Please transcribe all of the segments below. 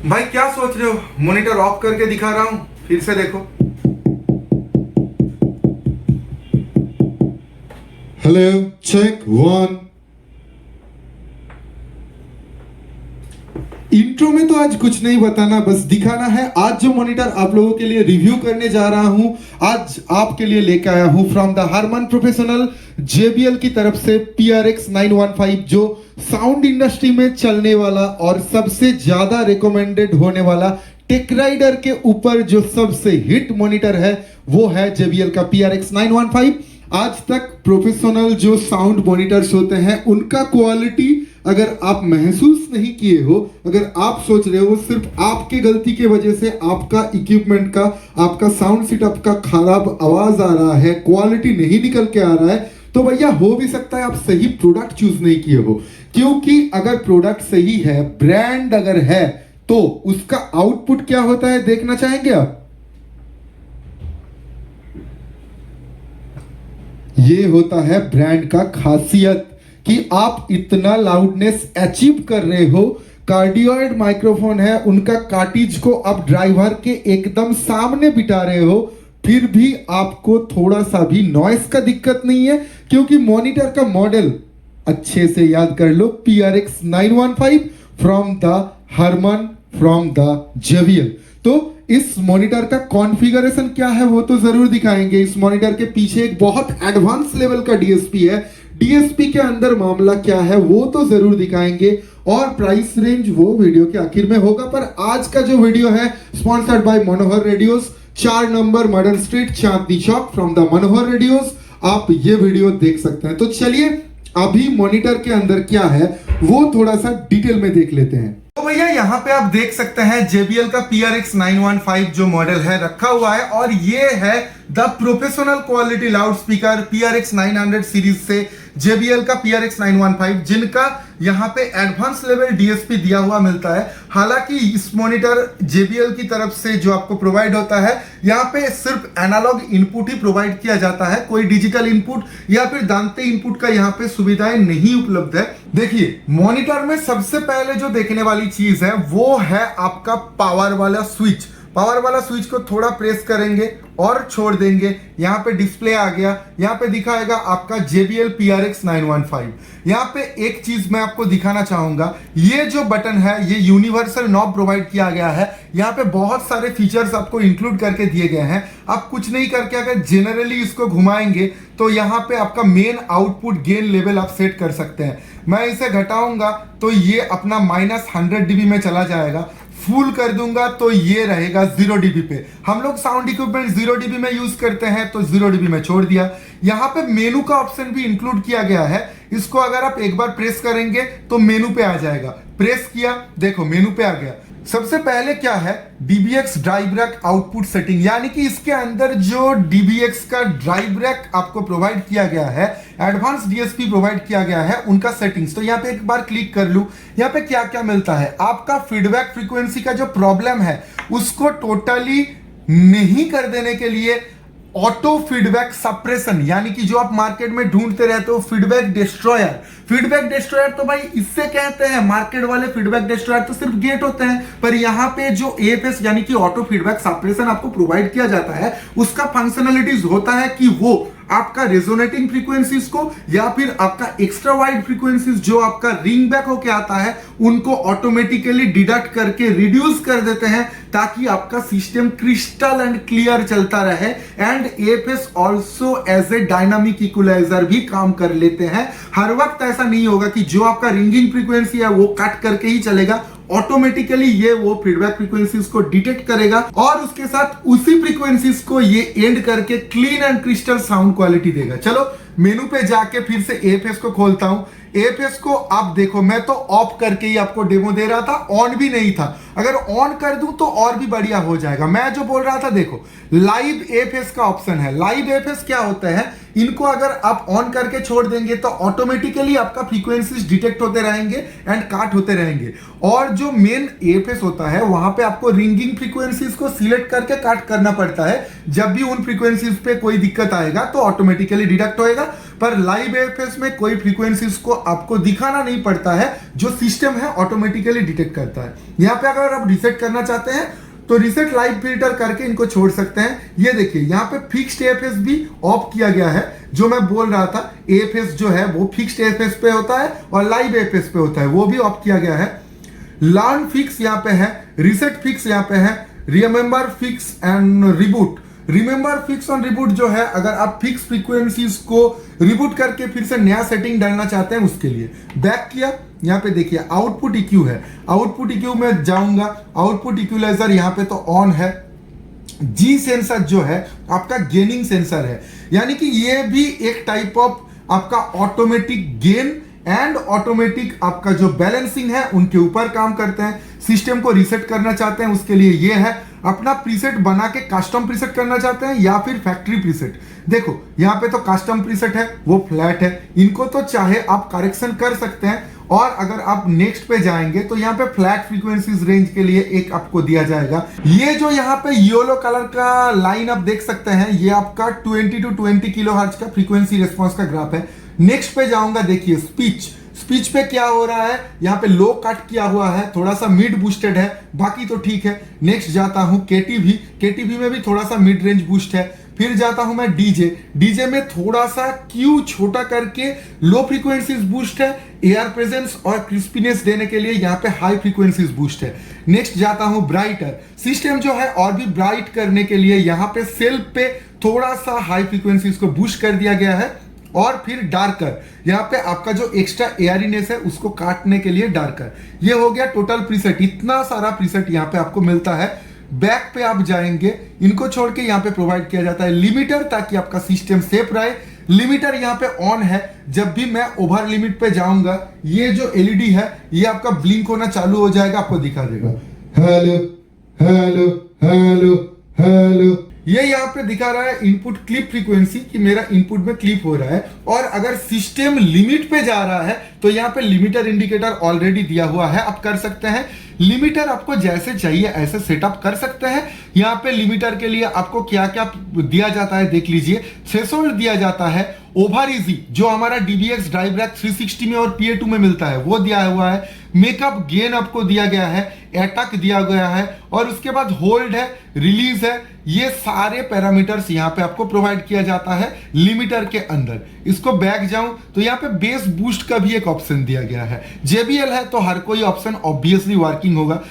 भाई क्या सोच रहे हो? मॉनिटर ऑफ करके दिखा रहा हूं, फिर से देखो। Hello, check one. इंट्रो में तो आज कुछ नहीं बताना, बस दिखाना है। आज जो मॉनिटर आप लोगों के लिए रिव्यू करने जा रहा हूं, आज आपके लिए लेकर आया हूं from the Harman professional JBL की तरफ से PRX 915, जो साउंड इंडस्ट्री में चलने वाला और सबसे ज्यादा रिकमेंडेड होने वाला टेक राइडर के ऊपर जो सबसे हिट मॉनिटर है वो है JBL का PRX 915। आज तक प्रोफेशनल जो साउंड मॉनिटर्स होते हैं उनका क्वालिटी अगर आप महसूस नहीं किए हो, अगर आप सोच रहे हो सिर्फ आपके गलती के वजह से आपका इक्विपमेंट का, आपका साउंड सेटअप का खराब आवाज आ रहा है, क्वालिटी नहीं निकल के आ रहा है, तो भैया हो भी सकता है आप सही प्रोडक्ट चूज नहीं किए हो। क्योंकि अगर प्रोडक्ट सही है, ब्रांड अगर है, तो उसका आउटपुट क्या होता है देखना चाहेंगे आप? ये होता है ब्रांड का खासियत कि आप इतना लाउडनेस अचीव कर रहे हो। कार्डियोइड माइक्रोफोन है, उनका कार्टिज को आप ड्राइवर के एकदम सामने बिठा रहे हो, फिर भी आपको थोड़ा सा भी नॉइस का दिक्कत नहीं है, क्योंकि मॉनिटर का मॉडल अच्छे से याद कर लो, PRX 915 from the Harman, from the JBL। तो इस मॉनिटर का कॉन्फ़िगरेशन क्या है वो तो जरूर दिखाएंगे। इस मॉनिटर के पीछे एक बहुत एडवांस लेवल का DSP है, DSP के अंदर मामला क्या है वो तो जरूर दिखाएंगे, और प्राइस रेंज वो वीडियो के आखिर में होगा। पर आज का जो वीडियो है sponsored by Manohar radios, 4 number modern street, Chandni Chowk, from the Manohar radios. आप ये वीडियो देख सकते हैं। तो चलिए अभी मॉनिटर के अंदर क्या है वो थोड़ा सा डिटेल में देख लेते हैं। तो भैया यहाँ पे आप देख सकते हैं JBL का PRX 915 जो मॉडल है रखा हुआ है, और ये है the professional quality loud speaker PRX 900 series से JBL का PRX 915, जिनका यहाँ पे एडवांस लेवल DSP दिया हुआ मिलता है। हालांकि इस मॉनिटर JBL की तरफ से जो आपको प्रोवाइड होता है, यहाँ पे सिर्फ एनालॉग इनपुट ही प्रोवाइड किया जाता है, कोई डिजिटल इनपुट या फिर दांते इनपुट का यहाँ पे सुविधाएं नहीं उपलब्ध है। देखिए मॉनिटर में सबसे पहले जो देखने वाली चीज है वो है आपका पावर वाला स्विच। पावर वाला स्विच को थोड़ा प्रेस करेंगे और छोड़ देंगे, यहाँ पे डिस्प्ले आ गया, यहाँ पे दिखाएगा आपका JBL PRX 915। यहाँ पे एक चीज मैं आपको दिखाना चाहूंगा, ये जो बटन है ये यूनिवर्सल नॉब प्रोवाइड किया गया है। यहाँ पे बहुत सारे फीचर्स आपको इंक्लूड करके दिए गए हैं। आप कुछ नहीं करके अगर जनरली इसको घुमाएंगे तो यहाँ पे आपका मेन आउटपुट गेन लेवल आप सेट कर सकते हैं। मैं इसे घटाऊंगा तो ये अपना -100 dB में चला जाएगा, फुल कर दूंगा तो ये रहेगा 0 dB पे। हम लोग साउंड इक्विपमेंट 0 dB में यूज करते हैं तो 0 dB में छोड़ दिया। यहाँ पे मेनू का ऑप्शन भी इंक्लूड किया गया है, इसको अगर आप एक बार प्रेस करेंगे तो मेनू पे आ जाएगा। प्रेस किया, देखो मेनू पे आ गया। सबसे पहले क्या है, DBX drive rack output setting, यानी कि इसके अंदर जो DBX का ड्राइव रैक आपको प्रोवाइड किया गया है, एडवांस DSP प्रोवाइड किया गया है, उनका सेटिंग्स। तो यहाँ पे एक बार क्लिक कर लूं, यहाँ पे क्या क्या मिलता है। आपका फीडबैक फ्रीक्वेंसी का जो प्रॉब्लम है उसको टोटली नहीं कर देने के लिए ऑटो फीडबैक सप्रेशन, यानी कि जो आप मार्केट में ढूंढते रहते हो फीडबैक डिस्ट्रॉयर। फीडबैक डिस्ट्रॉयर तो भाई इससे कहते हैं, मार्केट वाले फीडबैक डिस्ट्रॉयर तो सिर्फ गेट होते हैं, पर यहाँ पे जो AFS यानी कि ऑटो फीडबैक सप्रेशन आपको प्रोवाइड किया जाता है, उसका फंक्शनलिटीज होता है कि वो आपका रेजोनेटिंग फ्रीक्वेंसीज को या फिर आपका एक्स्ट्रा वाइड फ्रीक्वेंसीज जो आपका रिंग बैक होके आता है उनको ऑटोमेटिकली डिडक्ट करके रिड्यूस कर देते हैं, ताकि आपका सिस्टम क्रिस्टल एंड क्लियर चलता रहे। And AFS also as a dynamic equaliser भी काम कर लेते हैं। हर वक्त ऐसा नहीं होगा कि जो आपका रिंगिंग फ्रीक्वेंसी है वो कट करके ही चलेगा, ऑटोमेटिकली ये वो फीडबैक फ्रीक्वेंसीज को डिटेक्ट करेगा और उसके साथ उसी फ्रीक्वेंसीज को ये एंड करके clean and crystal sound quality देगा। चलो मेनू पे जाके फिर से AFS को खोलता हूं। AFS को आप देखो, मैं तो ऑफ करके ही आपको डेमो दे रहा था, ऑन भी नहीं था। अगर ऑन कर दूं तो और भी बढ़िया हो जाएगा। मैं जो बोल रहा था, देखो लाइव AFS का ऑप्शन है। लाइव AFS क्या होता है, इनको अगर आप ऑन करके छोड़ देंगे तो ऑटोमेटिकली आपका फ्रीक्वेंसीज डिटेक्ट होते रहेंगे एंड काट होते रहेंगे। और जो मेन AFS होता है वहां पे आपको रिंगिंग फ्रीक्वेंसीज को सिलेक्ट करके काट करना पड़ता है। जब भी उन फ्रीक्वेंसीज पे कोई दिक्कत आएगा तो ऑटोमेटिकली डिटेक्ट होएगा। पर लाइव एएफएस में कोई फ्रीक्वेंसीज को आपको दिखाना नहीं पड़ता है, जो सिस्टम है ऑटोमेटिकली डिटेक्ट करता है। यहाँ पे अगर आप रिसेट करना चाहते हैं तो रिसेट लाइव फिल्टर करके इनको छोड़ सकते हैं। ये देखिए यहाँ पे फिक्स्ड एएफएस भी ऑफ किया गया है। जो मैं बोल रहा था एएफएस जो है वो फिक्स्ड एएफएस पे होता है और लाइव एएफएस पे होता है, वो भी ऑफ किया गया है। लर्न फिक्स यहाँ पे है, रिसेट फिक्स यहाँ पे है, remember fix and reboot. Remember fix और रिबूट जो है, अगर आप फिक्स फ्रीक्वेंसीज को रिबूट करके फिर से नया सेटिंग डालना चाहते हैं उसके लिए। बैक किया, यहाँ पे देखिए आउटपुट इक्यू है, आउटपुट इक्यू में जाऊंगा, आउटपुट इक्वलाइजर यहाँ पे तो ऑन है। जी सेंसर जो है आपका गेनिंग सेंसर है, यानी कि ये भी एक टाइप ऑफ आपका ऑटोमेटिक गेन एंड ऑटोमेटिक आपका जो बैलेंसिंग है उनके ऊपर काम करते हैं। सिस्टम को रीसेट करना चाहते हैं उसके लिए ये है। अपना प्रीसेट बना के कस्टम प्रीसेट करना चाहते हैं या फिर फैक्ट्री प्रीसेट। देखो यहाँ पे तो कस्टम प्रीसेट है, वो फ्लैट है, इनको तो चाहे आप करेक्शन कर सकते हैं। और अगर आप नेक्स्ट पे जाएंगे तो यहाँ पे फ्लैट फ्रीक्वेंसीज रेंज के लिए एक आपको दिया जाएगा। ये जो यहाँ पे येलो कलर का लाइन आप देख सकते हैं, ये आपका 20 to 20 किलोहर्ट्ज का फ्रीक्वेंसी रिस्पॉन्स का ग्राफ है। नेक्स्ट पे जाऊंगा, देखिए स्पीच पे क्या हो रहा है, यहाँ पे लो कट किया हुआ है, थोड़ा सा मिड बूस्टेड है, बाकी तो ठीक है। नेक्स्ट जाता हूं केटीवी में भी थोड़ा सा मिड रेंज बूस्ट है। फिर जाता हूं मैं डीजे में थोड़ा सा क्यू छोटा करके लो फ्रीक्वेंसीज बूस्ट है। एयर प्रेजेंस और क्रिस्पीनेस देने के लिए यहाँ पे हाई फ्रीक्वेंसीज बूस्ट है। नेक्स्ट जाता हूं ब्राइटर। सिस्टम जो है और भी ब्राइट करने के लिए यहाँ पे सेल्फ पे थोड़ा सा हाई फ्रीक्वेंसीज को बूस्ट कर दिया गया है। और फिर डार्कर, यहाँ पे आपका जो एक्स्ट्रा एयरिनेस है उसको काटने के लिए डार्कर। ये हो गया टोटल प्रीसेट, इतना सारा प्रीसेट यहाँ पे आपको मिलता है। बैक पे आप जाएंगे, इनको छोड़ के यहाँ पे प्रोवाइड किया जाता है लिमिटर, ताकि आपका सिस्टम सेफ रहे। लिमिटर यहाँ पे ऑन है, जब भी मैं ओवर लिमिट पे जाऊंगा ये जो एलईडी है ये आपका ब्लिंक होना चालू हो जाएगा, आपको दिखा देगा हेलो हेलो हेलो हेलो। ये यहाँ पे दिखा रहा है इनपुट क्लिप फ्रीक्वेंसी कि मेरा इनपुट में क्लिप हो रहा है। और अगर सिस्टम लिमिट पे जा रहा है तो यहाँ पे लिमिटर इंडिकेटर ऑलरेडी दिया हुआ है, आप कर सकते हैं। लिमिटर आपको जैसे चाहिए ऐसे सेटअप कर सकते हैं। यहाँ पे लिमिटर के लिए आपको क्या क्या दिया जाता है देख लीजिए। थ्रेशोल्ड दिया जाता है, ओवर इजी जो हमारा DBX ड्राइव रैक 360 में और PA2 में मिलता है वो दिया हुआ है। मेकअप गेन आपको दिया गया है, अटैक दिया गया है, और उसके बाद होल्ड है, रिलीज है। ये सारे पैरामीटर्स यहाँ पे आपको प्रोवाइड किया जाता है लिमिटर के अंदर। इसको बैक जाऊं तो यहाँ पे बेस बूस्ट का भी एक ऑप्शन दिया गया है। JBL है तो हर कोई ऑप्शन ऑब्वियसली वर्किंग होगा।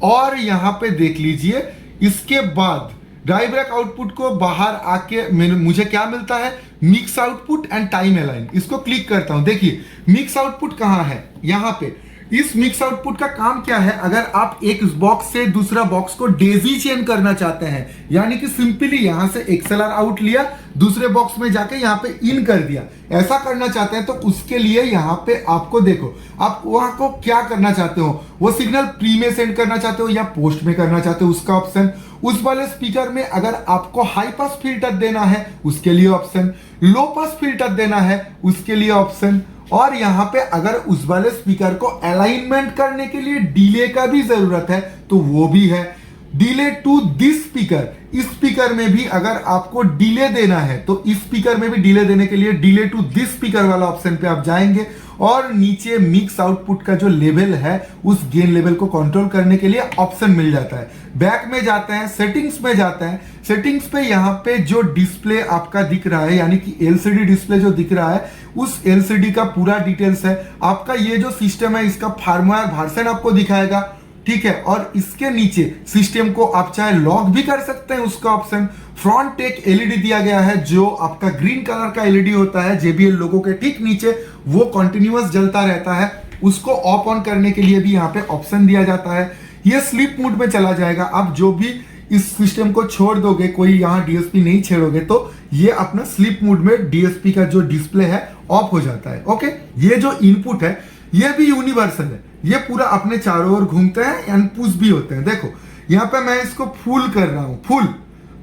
और यहाँ पे देख लीजिए, इसके बाद ड्राइव रैक आउटपुट को बाहर आके मुझे क्या मिलता है, mix output and time align. इसको क्लिक करता हूं, देखिए मिक्स आउटपुट कहां है, यहां पे। इस मिक्स आउटपुट का काम क्या है, अगर आप एक बॉक्स से दूसरा बॉक्स को डेजी चेन करना चाहते हैं, यानी कि सिंपली यहां से XLR आउट लिया, दूसरे बॉक्स में जाके यहां पे इन कर दिया, ऐसा करना चाहते हैं तो उसके लिए यहां पे आपको देखो, आप वहां को क्या करना चाहते हो, वो सिग्नल प्री में सेंड करना चाहते हो या पोस्ट में करना चाहते हो, उसका ऑप्शन। उस वाले स्पीकर में अगर आपको हाई पास फिल्टर देना है उसके लिए ऑप्शन, लो पास फिल्टर देना है उसके लिए ऑप्शन। और यहां पे अगर उस वाले स्पीकर को अलाइनमेंट करने के लिए डिले का भी जरूरत है तो वो भी है। डिले टू दिस स्पीकर, इस स्पीकर में भी अगर आपको डिले देना है तो इस स्पीकर में भी डिले देने के लिए डिले टू दिस स्पीकर वाला ऑप्शन पे आप जाएंगे। और नीचे मिक्स आउटपुट का जो लेवल है उस गेन लेवल को कंट्रोल करने के लिए ऑप्शन मिल जाता है। बैक में जाते हैं, सेटिंग्स में जाते हैं। सेटिंग्स पे यहाँ पे जो डिस्प्ले आपका दिख रहा है, यानी कि LCD डिस्प्ले जो दिख रहा है, उस LCD का पूरा डिटेल्स है। आपका ये जो सिस्टम है इसका फार्मवेयर वर्जन आपको दिखाएगा, ठीक है। और इसके नीचे सिस्टम को आप चाहे लॉक भी कर सकते हैं, उसका ऑप्शन। फ्रंट एक एलईडी दिया गया है जो आपका ग्रीन कलर का एलईडी होता है JBL लोगो के ठीक नीचे, वो कंटिन्यूअस जलता रहता है। उसको ऑफ ऑन करने के लिए भी यहाँ पे ऑप्शन दिया जाता है। ये स्लीप मोड में चला जाएगा। आप जो भी इस सिस्टम को छोड़ दोगे, कोई यहाँ DSP नहीं छेड़ोगे, तो ये अपना स्लीप मोड में DSP का जो डिस्प्ले है ऑफ हो जाता है। ओके, ये जो इनपुट है ये भी यूनिवर्सल है, ये पूरा अपने चारों ओर घूमते हैं एंड पुश भी होते हैं। देखो यहाँ पे मैं इसको फुल कर रहा हूं, फुल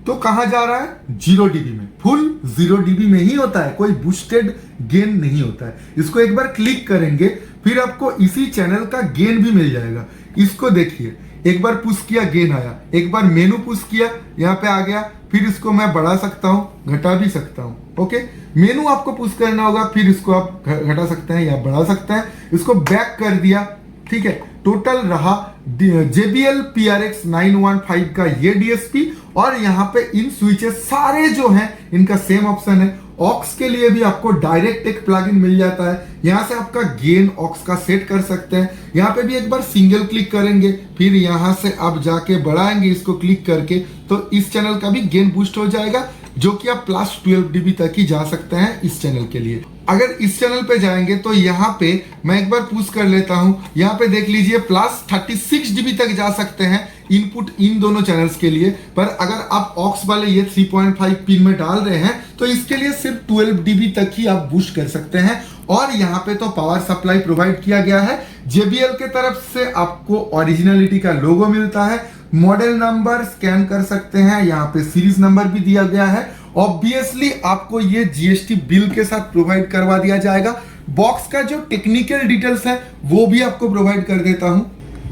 तो कहां जा रहा है, 0 dB में। फुल 0 dB में ही होता है, कोई बूस्टेड गेन नहीं होता है। इसको एक बार क्लिक करेंगे फिर आपको इसी चैनल का गेन भी मिल जाएगा। इसको देखिए, एक बार पुश किया गेन आया, एक बार मेनू पुश किया यहाँ पे आ गया, फिर इसको मैं बढ़ा सकता हूँ, घटा भी सकता हूँ। ओके, मेनू आपको पुश करना होगा, फिर इसको आप घटा सकते हैं या बढ़ा सकते हैं। इसको बैक कर दिया, ठीक है। टोटल रहा JBL PRX 915 का ये DSP, और यहाँ पे इन स्विचेस सारे जो हैं इनका सेम ऑप्शन है। ऑक्स के लिए भी आपको डायरेक्ट एक प्लगइन मिल जाता है, यहाँ से आपका गेन ऑक्स का सेट कर सकते हैं। यहाँ पे भी एक बार सिंगल क्लिक करेंगे, फिर यहाँ से आप जाके बढ़ाएंगे इसको क्लिक करके, तो इस चैनल का भी गेन बूस्ट हो जाएगा, जो कि आप प्लस 12 dB तक ही जा सकते हैं इस चैनल के लिए। अगर इस चैनल पे जाएंगे तो यहाँ पे मैं एक बार पुश कर लेता हूँ, यहाँ पे देख लीजिए प्लस 36 dB तक जा सकते हैं इनपुट इन दोनों चैनल्स के लिए। पर अगर आप ऑक्स वाले ये 3.5 पिन में डाल रहे हैं तो इसके लिए सिर्फ 12 dB तक ही आप बूस्ट कर सकते हैं। और यहाँ पे तो पावर सप्लाई प्रोवाइड किया गया है JBL के तरफ से, आपको ओरिजिनलिटी का लोगो मिलता है, मॉडल नंबर स्कैन कर सकते हैं, यहाँ पे सीरीज नंबर भी दिया गया है। ऑब्वियसली आपको ये GST बिल के साथ प्रोवाइड करवा दिया जाएगा। बॉक्स का जो टेक्निकल डिटेल्स है वो भी आपको प्रोवाइड कर देता हूं।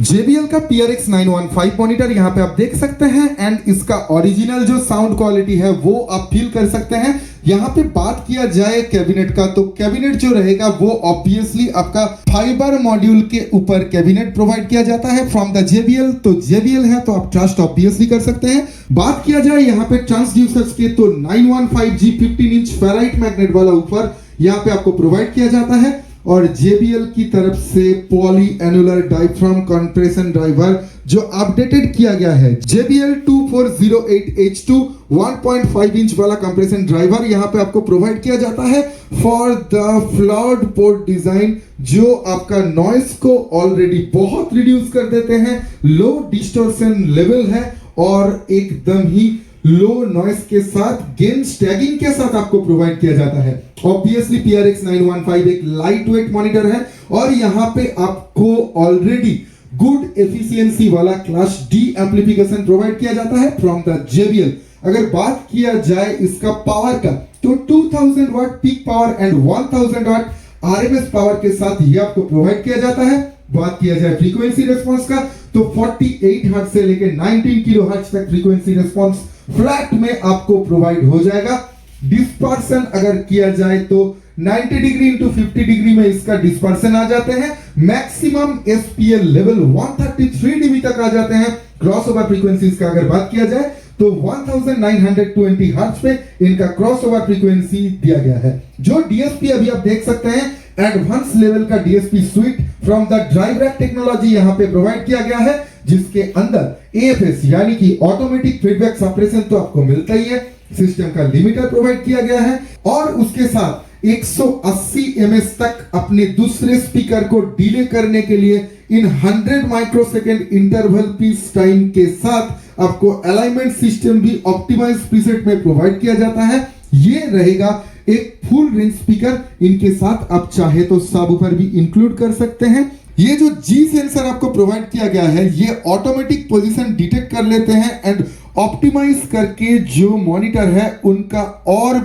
JBL का PRX 915 मॉनिटर यहाँ पे आप देख सकते हैं, एंड इसका ओरिजिनल जो साउंड क्वालिटी है वो आप फील कर सकते हैं। यहाँ पे बात किया जाए कैबिनेट का, तो कैबिनेट जो रहेगा वो ऑब्वियसली आपका फाइबर मॉड्यूल के ऊपर कैबिनेट प्रोवाइड किया जाता है फ्रॉम द JBL। तो JBL है तो आप ट्रस्ट ऑब्वियसली कर सकते हैं। बात किया जाए यहाँ पे ट्रांसड्यूसर्स के, तो 915G 15 इंच फेराइट मैग्नेट वाला ऊपर यहाँ पे आपको प्रोवाइड किया जाता है, और JBL की तरफ से poly annular diaphragm compression driver जो अपडेटेड किया गया है। JBL 2408H2 1.5 इंच वाला कंप्रेशन ड्राइवर यहाँ पे आपको प्रोवाइड किया जाता है for the flawed port design, जो आपका नॉइस को ऑलरेडी बहुत रिड्यूस कर देते हैं। लो डिस्टॉर्शन लेवल है और एकदम ही लो नॉइस के साथ गेन स्टैगिंग के साथ आपको प्रोवाइड किया जाता है। ऑब्वियसली PRX 915 एक लाइट वेट मॉनिटर है, और यहाँ पे आपको ऑलरेडी गुड एफिशिएंसी वाला क्लास D एम्प्लीफिकेशन प्रोवाइड किया जाता है फ्रॉम द JBL। अगर बात किया जाए इसका पावर का, तो 2000 watt peak power and 1000 watt RMS power के साथ ये आपको प्रोवाइड किया जाता है। बात किया जाए फ्रीक्वेंसी रेस्पॉन्स का, तो 48 हर्ट्ज से लेकर 19 किलो हर्ट्ज तक फ्रीक्वेंसी रेस्पॉन्स फ्लैट में आपको प्रोवाइड हो जाएगा। डिस्पर्सन अगर किया जाए तो 90 डिग्री इंटू 50 डिग्री में इसका डिस्पर्सन आ जाते हैं। मैक्सिमम SPL लेवल 133 dB तक आ जाते हैं। क्रॉसओवर फ्रीक्वेंसीज का अगर बात किया जाए तो 1920 हर्ट्ज पे इनका क्रॉसओवर फ्रीक्वेंसी दिया गया है। जो DSP अभी आप देख सकते हैं एडवांस लेवल का DSP suite from the DriveRack technology यहाँ पे प्रोवाइड किया गया है, जिसके अंदर AFS यानी कि ऑटोमेटिक फीडबैक सप्रेशन तो आपको मिलता ही है। सिस्टम का लिमिटर प्रोवाइड किया गया है, और उसके साथ 180 ms तक अपने दूसरे स्पीकर को डिले करने के लिए इन 100 माइक्रोसेकंड इंटरवल पीस टाइम के साथ आपको अलाइनमेंट सिस्टम भी ऑप्टिमाइज प्रीसेट में प्रोवाइड किया जाता है। ये रहेगा एक फुल रेंज स्पीकर, इनके साथ आप चाहे तो सबवूफर भी इंक्लूड कर सकते हैं। ये जो G सेंसर आपको प्रोवाइड किया गया है ये ऑटोमेटिक पोजीशन डिटेक्ट कर लेते हैं एंड ऑप्टिमाइज करके जो मॉनिटर है उनका और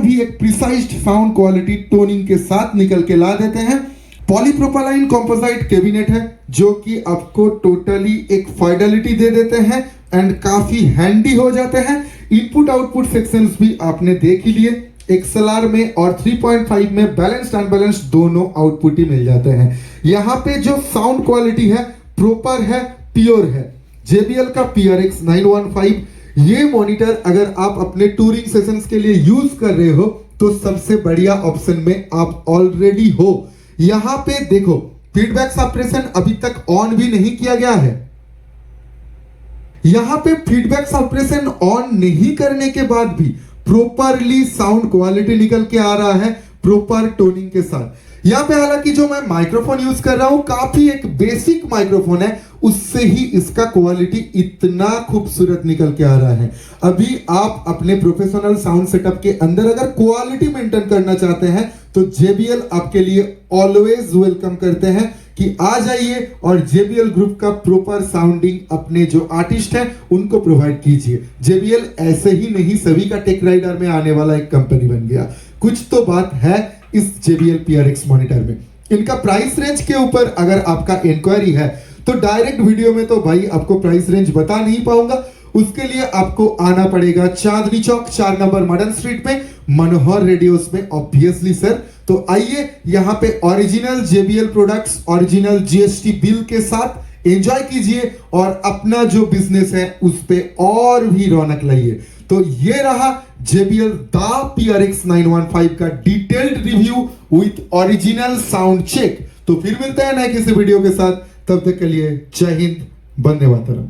भी एक प्रिसाइज्ड साउंड क्वालिटी टोनिंग के साथ निकल के ला देते हैं। पॉलीप्रोपालाइन कंपोजिट कैबिनेट है जो कि आपको टोटली एक फाइडेलिटी दे देते हैं एंड काफी हैंडी हो जाते हैं। इनपुट आउटपुट सेक्शंस भी आपने देख ही लिए, XLR में और 3.5 में बैलेंस्ड अनबैलेंस्ड दोनों आउटपुट ही मिल जाते हैं। यहाँ पे जो साउंड क्वालिटी है प्रॉपर है, प्योर है। JBL का PRX 915 ये मॉनिटर अगर आप अपने टूरिंग सेशंस के लिए यूज कर रहे हो तो सबसे बढ़िया ऑप्शन में आप ऑलरेडी हो। यहाँ पे देखो फीडबैक सप्रेशन अभी तक ऑन भी नहीं किया गया है। यहाँ पे फीडबैक सप्रेशन ऑन नहीं करने के बाद भी प्रॉपरली साउंड क्वालिटी निकल के आ रहा है प्रॉपर टोनिंग के साथ। यहाँ पे हालांकि जो मैं माइक्रोफोन यूज कर रहा हूं काफी एक बेसिक माइक्रोफोन है, उससे ही इसका क्वालिटी इतना खूबसूरत निकल के आ रहा है। अभी आप अपने प्रोफेशनल साउंड सेटअप के अंदर अगर क्वालिटी मेंटेन करना चाहते हैं तो JBL आपके लिए ऑलवेज वेलकम करते हैं कि आ जाइए और JBL ग्रुप का प्रॉपर साउंडिंग अपने जो आर्टिस्ट हैं उनको प्रोवाइड कीजिए। JBL ऐसे ही नहीं सभी का टेक राइडर में आने वाला एक कंपनी बन गया। कुछ तो बात है इस JBL PRX मॉनिटर में। इनका प्राइस रेंज के ऊपर अगर आपका इंक्वायरी है तो डायरेक्ट वीडियो में तो भाई आपको प्राइस रेंज बता नहीं पाऊंगा, उसके लिए आपको आना पड़ेगा चांदनी चौक 4 नंबर मदन स्ट्रीट में मनोहर रेडियोस में, ऑब्वियसली सर। तो आइए यहाँ पे original JBL products original GST bill के साथ एंजॉय कीजिए और अपना जो बिजनेस है उस पे और भी रौनक लाइए। तो ये रहा JBL दा PRX 915 का detailed review with original sound check. तो फिर मिलते हैं नए किसी वीडियो के साथ, तब तक के लिए जय हिंद, वंदे मातरम।